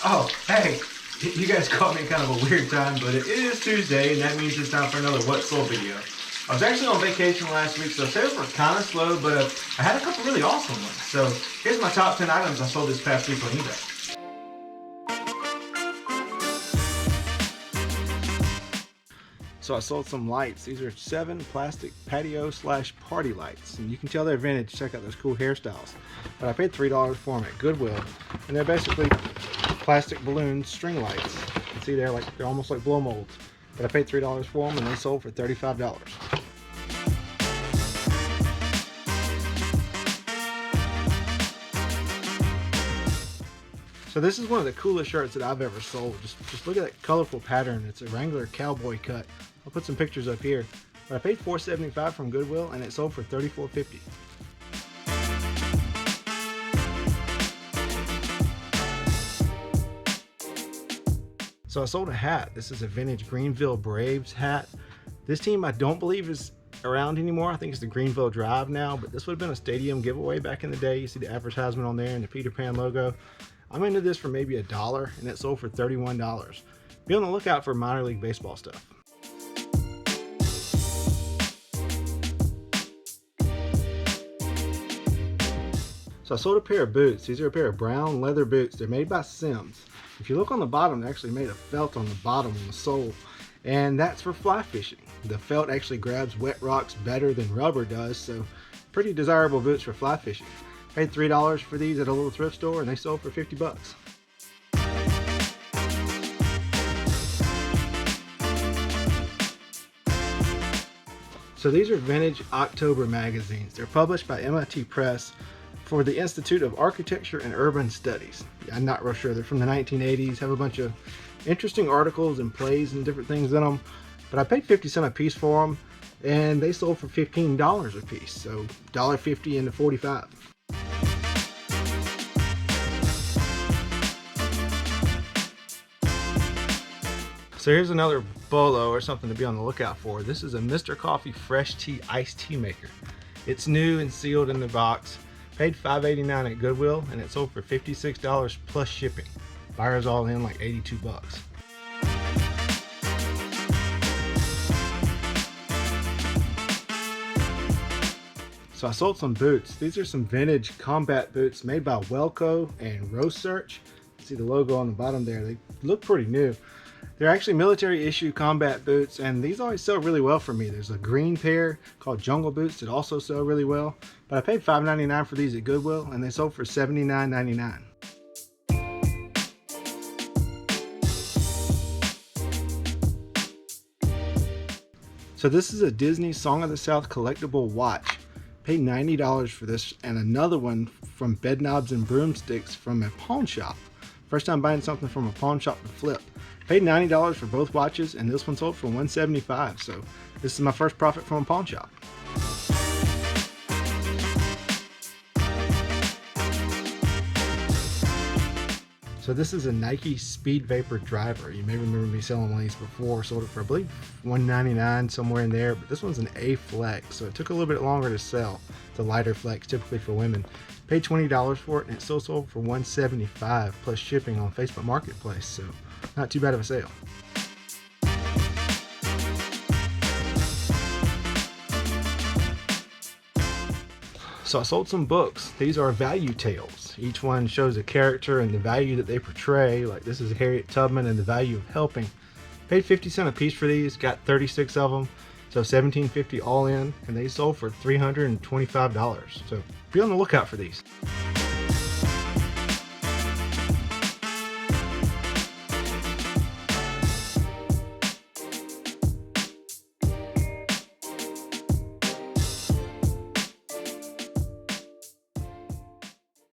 Oh, hey, you guys caught me kind of a weird time, but it is Tuesday, and that means it's time for another What Sold video. I was actually on vacation last week, so sales were kind of slow, but I had a couple really awesome ones. So here's my top 10 items I sold this past week on eBay. So I sold some lights. These are 7 plastic patio/party lights, and you can tell they're vintage. Check out those cool hairstyles. But I paid $3 for them at Goodwill, and they're basically plastic balloon string lights. You can see they're almost like blow molds. But I paid $3 for them, and they sold for $35. So this is one of the coolest shirts that I've ever sold. Just look at that colorful pattern. It's a Wrangler cowboy cut. I'll put some pictures up here. But I paid $4.75 from Goodwill, and it sold for $34.50. So I sold a hat. This is a vintage Greenville Braves hat. This team I don't believe is around anymore. I think it's the Greenville Drive now, but this would have been a stadium giveaway back in the day. You see the advertisement on there and the Peter Pan logo. I'm into this for maybe $1, and it sold for $31. Be on the lookout for minor league baseball stuff. So I sold a pair of boots. These are a pair of brown leather boots. They're made by Sims. If you look on the bottom, they actually made a felt on the bottom on the sole, and that's for fly fishing. The felt actually grabs wet rocks better than rubber does, so pretty desirable boots for fly fishing. Paid $3 for these at a little thrift store, and they sold for 50 bucks. So these are vintage October magazines. They're published by MIT Press for the Institute of Architecture and Urban Studies. I'm not real sure. They're from the 1980s, have a bunch of interesting articles and plays and different things in them. But I paid 50 cents a piece for them, and they sold for $15 a piece. So $1.50 into 45. So here's another BOLO, or something to be on the lookout for. This is a Mr. Coffee Fresh Tea Iced Tea Maker. It's new and sealed in the box. Paid $5.89 at Goodwill, and it sold for $56 plus shipping. Buyers all in like 82 bucks. So I sold some boots. These are some vintage combat boots made by Welco and Research. See the logo on the bottom there. They look pretty new. They're actually military issue combat boots, and these always sell really well for me. There's a green pair called Jungle Boots that also sell really well, but I paid $5.99 for these at Goodwill, and they sold for $79.99. So this is a Disney Song of the South collectible watch. Paid $90 for this, and another one from Bed Knobs and Broomsticks from a pawn shop. First time buying something from a pawn shop to flip. Paid $90 for both watches, and this one sold for $175. So this is my first profit from a pawn shop. So this is a Nike Speed Vapor driver. You may remember me selling one of these before. Sold it for, I believe, $199, somewhere in there. But this one's an A flex, so it took a little bit longer to sell. It's a lighter flex, typically for women. Paid $20 for it, and it still sold for $175 plus shipping on Facebook Marketplace. So not too bad of a sale. So I sold some books. These are value tales. Each one shows a character and the value that they portray. Like this is Harriet Tubman and the value of helping. Paid 50 cents a piece for these. Got 36 of them. So $17.50 all in. And they sold for $325. So be on the lookout for these.